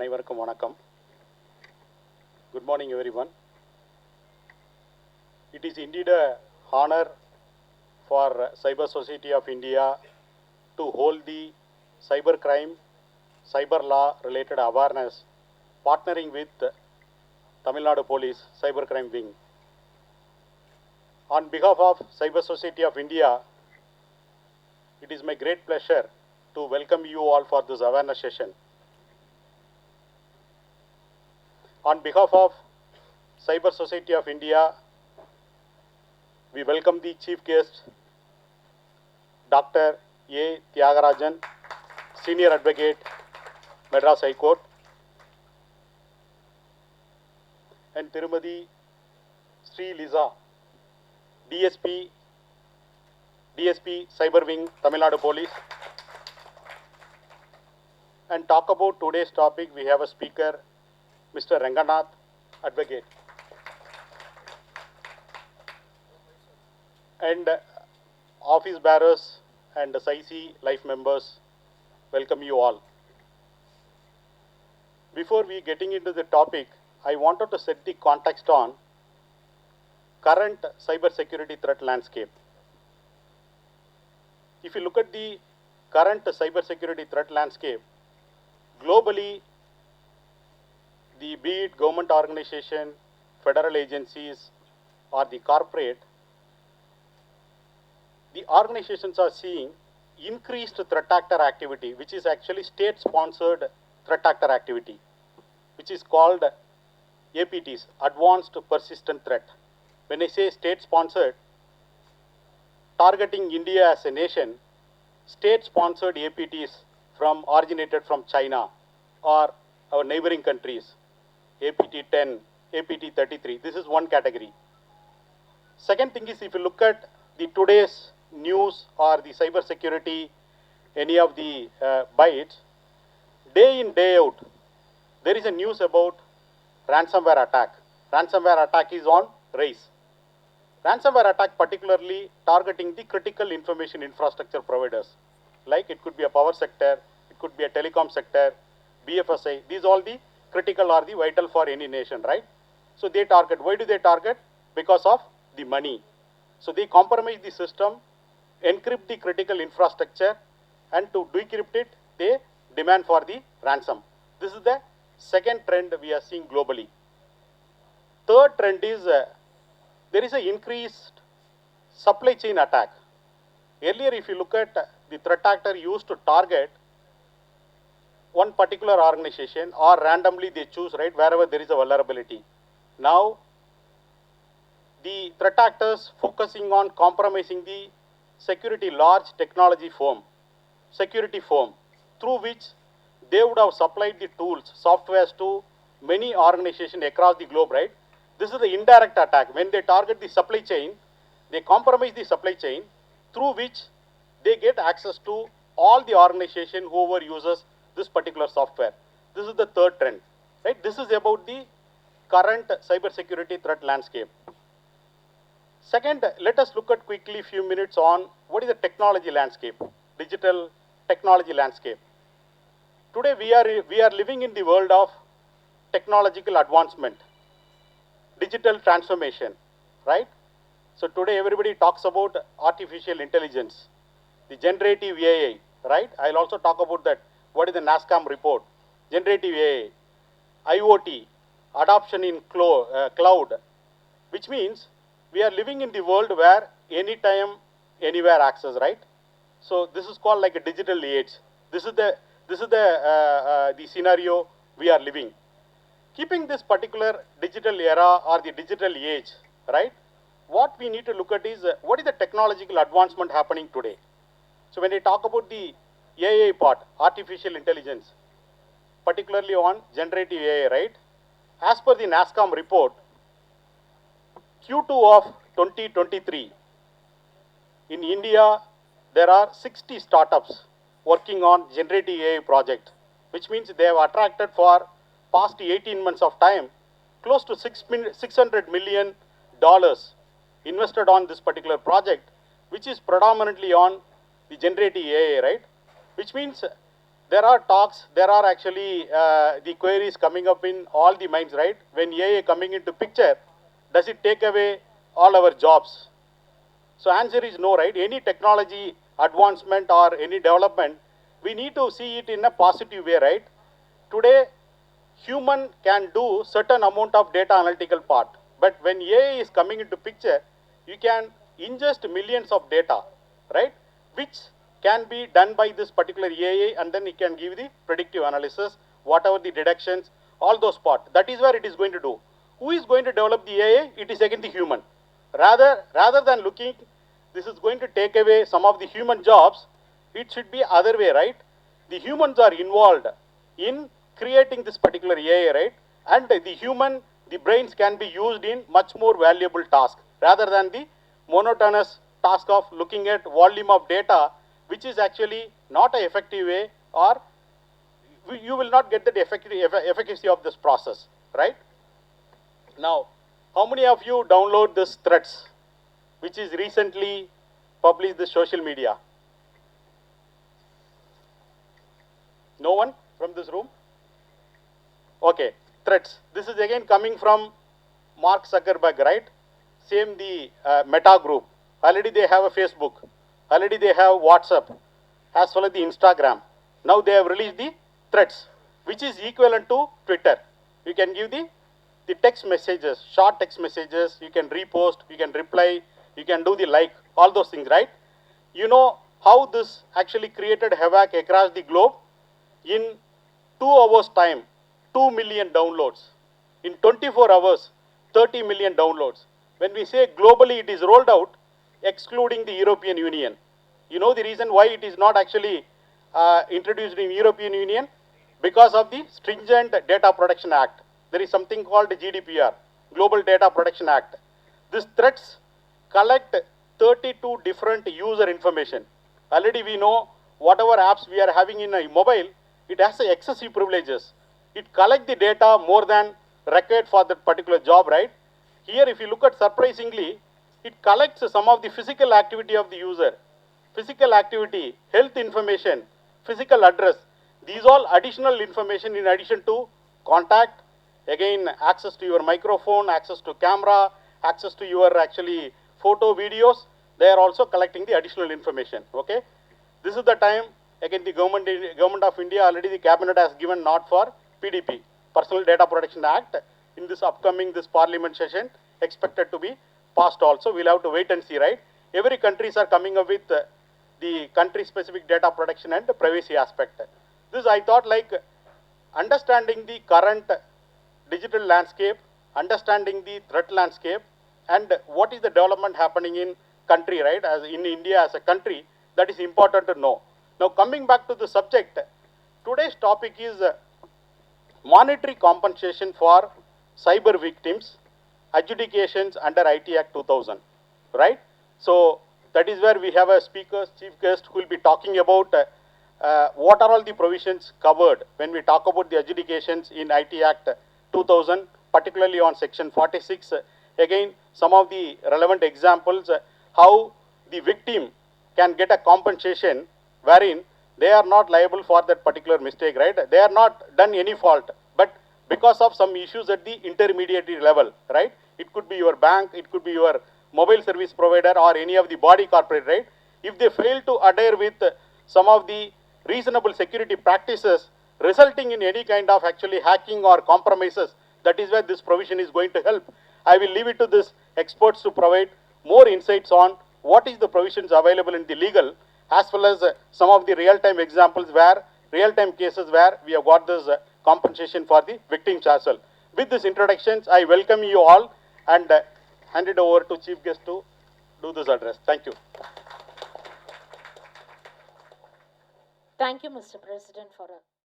அனைவருக்கும் வணக்கம். Good morning everyone. It is indeed a honor for Cyber Society of India to hold the cyber crime, cyber law related awareness, partnering with Tamil Nadu Police Cyber Crime Wing. On behalf of Cyber Society of India, it is my great pleasure to welcome you all for this awareness session. On behalf of Cyber Society of India, we welcome the Chief Guest, Dr. A. Tyagarajan, Senior Advocate, Madras High Court, and Tirumadi Sri Liza, DSP Cyber Wing, Tamil Nadu Police. And talk about today's topic, we have a speaker, Mr. Ranganath, Advocate. And office bearers and CySI life members, welcome you all. Before we getting into the topic, I wanted to set the context on current cyber security threat landscape. If you look at the current cyber security threat landscape, globally, be it government organization, federal agencies, or the corporate, the organizations are seeing increased threat actor activity, which is actually state-sponsored threat actor activity, which is called APTs, Advanced Persistent Threat. When I say state-sponsored, targeting India as a nation, state-sponsored APTs originated from China or our neighboring countries, APT 10, APT 33, this is one category. Second thing is, if you look at the today's news or the cyber security, any of the bytes, day in, day out, there is a news about ransomware attack. Ransomware attack is on rise. Ransomware attack particularly targeting the critical information infrastructure providers, like it could be a power sector, it could be a telecom sector, BFSI, these all the critical or the vital for any nation, right? So they target. Why do they target? Because of the money. So they compromise the system, encrypt the critical infrastructure, and to decrypt it, they demand for the ransom. This is the second trend we are seeing globally. Third trend is there is an increased supply chain attack. Earlier, if you look at the threat actor used to target one particular organization or randomly they choose, right, wherever there is a vulnerability. Now, the threat actors focusing on compromising the large technology firm, security firm, through which they would have supplied the tools, softwares to many organizations across the globe, right? This is the indirect attack. When they target the supply chain, they compromise the supply chain, through which they get access to all the organization whoever uses this particular software. This is the third trend, right? This is about the current cyber security threat landscape. Second, let us look at quickly few minutes on what is the technology landscape, digital technology landscape. Today we are living in the world of technological advancement, digital transformation, right? So today everybody talks about artificial intelligence, the generative AI, right? I'll also talk about that. What is the NASCOM report? Generative AI, IoT, adoption in cloud, which means we are living in the world where anytime, anywhere access, right? So this is called like a digital age. This is the scenario we are living. Keeping this particular digital era or the digital age, right? What we need to look at is what is the technological advancement happening today. So when I talk about the AI part, artificial intelligence, particularly on generative AI, right? As per the NASCOM report, Q2 of 2023, in India, there are 60 startups working on generative AI project, which means they have attracted for past 18 months of time, close to $600 million invested on this particular project, which is predominantly on the generative AI, right? Which means there are talks, there are actually the queries coming up in all the minds, right? When AI coming into picture, does it take away all our jobs? So answer is no, right? Any technology advancement or any development, we need to see it in a positive way, right? Today, human can do certain amount of data analytical part, but when AI is coming into picture, you can ingest millions of data, right? Which can be done by this particular AI, and then it can give the predictive analysis, whatever the deductions, all those parts. That is where it is going to do. Who is going to develop the AI? It is again the human. Rather than looking, this is going to take away some of the human jobs, it should be other way, right? The humans are involved in creating this particular AI, right? And the brains can be used in much more valuable task rather than the monotonous task of looking at volume of data, which is actually not an effective way, or you will not get the efficacy of this process, right? Now, how many of you download this threads, which is recently published the social media? No one from this room? Okay, threads. This is again coming from Mark Zuckerberg, right? Same the Meta group. Already they have a Facebook. Already they have WhatsApp, as well as the Instagram. Now they have released the threads, which is equivalent to Twitter. You can give the text messages, short text messages, you can repost, you can reply, you can do the like, all those things, right? You know how this actually created havoc across the globe? In 2 hours time, 2 million downloads. In 24 hours, 30 million downloads. When we say globally it is rolled out, excluding the European Union. You know the reason why it is not actually introduced in European Union? Because of the stringent Data Protection Act. There is something called GDPR, Global Data Protection Act. These threats collect 32 different user information. Already we know whatever apps we are having in a mobile, it has excessive privileges. It collects the data more than required for that particular job, right? Here, if you look at surprisingly, it collects some of the physical activity of the user. Physical activity, health information, physical address. These all additional information in addition to contact, again access to your microphone, access to camera, access to your actually photo, videos. They are also collecting the additional information, okay? This is the time, again the government of India, already the cabinet has given nod for PDP, Personal Data Protection Act. In this upcoming, this parliament session, expected to be passed also. We'll have to wait and see, right? Every countries are coming up with the country specific data protection and privacy aspect. This I thought like understanding the current digital landscape, understanding the threat landscape, and what is the development happening in country, right? As in India as a country, that is important to know. Now coming back to the subject, today's topic is monetary compensation for cyber victims, adjudications under IT Act 2000, right? So that is where we have a speaker, chief guest, who will be talking about what are all the provisions covered when we talk about the adjudications in IT Act 2000, particularly on section 46. Again, some of the relevant examples, how the victim can get a compensation wherein they are not liable for that particular mistake, right? They are not done any fault, but because of some issues at the intermediary level, right? It could be your bank, it could be your mobile service provider, or any of the body corporate, right? If they fail to adhere with some of the reasonable security practices, resulting in any kind of actually hacking or compromises, that is where this provision is going to help. I will leave it to this experts to provide more insights on what is the provisions available in the legal, as well as some of the real-time examples where, real-time cases where we have got this compensation for the victims as well. With these introductions, I welcome you all and hand it over to chief guest to do this address. Thank you. Thank you, Mr. President, for a